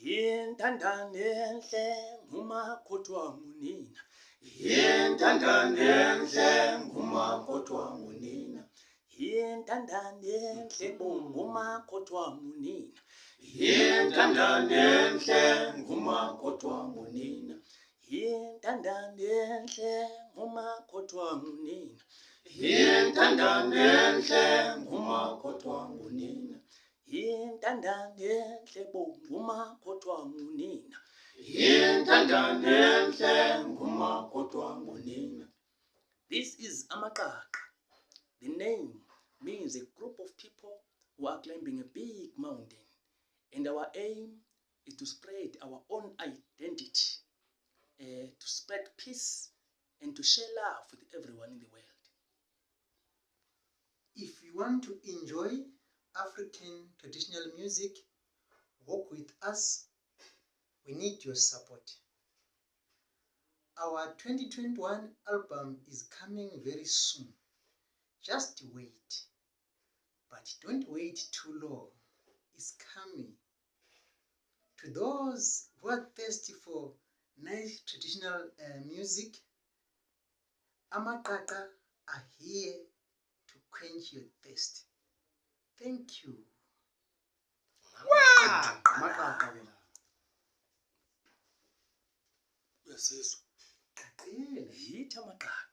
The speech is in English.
Yintandanenhle ngumakoti wangunina. Yintandanenhle ngumakoti wangunina. Yintandanenhle ngumakoti wangunina. Yintandanenhle ngumakoti wangunina. Yintandanenhle ngumakoti wangunina. Yintandanenhle ngumakoti wangunina. Yintandanenhle ngumakoti wangunina. Yintandanenhle ngumakoti wangunina. This is Amaqaqa. The name means a group of people who are climbing a big mountain, and our aim is to spread our own identity, to spread peace, and to share love with everyone in the world. If you want to enjoy African traditional music, walk with us. We need your support. Our 2021 album is coming very soon. Just wait. But don't wait too long. It's coming. To those who are thirsty for nice traditional music, Amaqaqa are here to quench your thirst. Thank you. Amaqaqa ke la. Uyasizwa? Qaqile. Yithi Amaqaqa.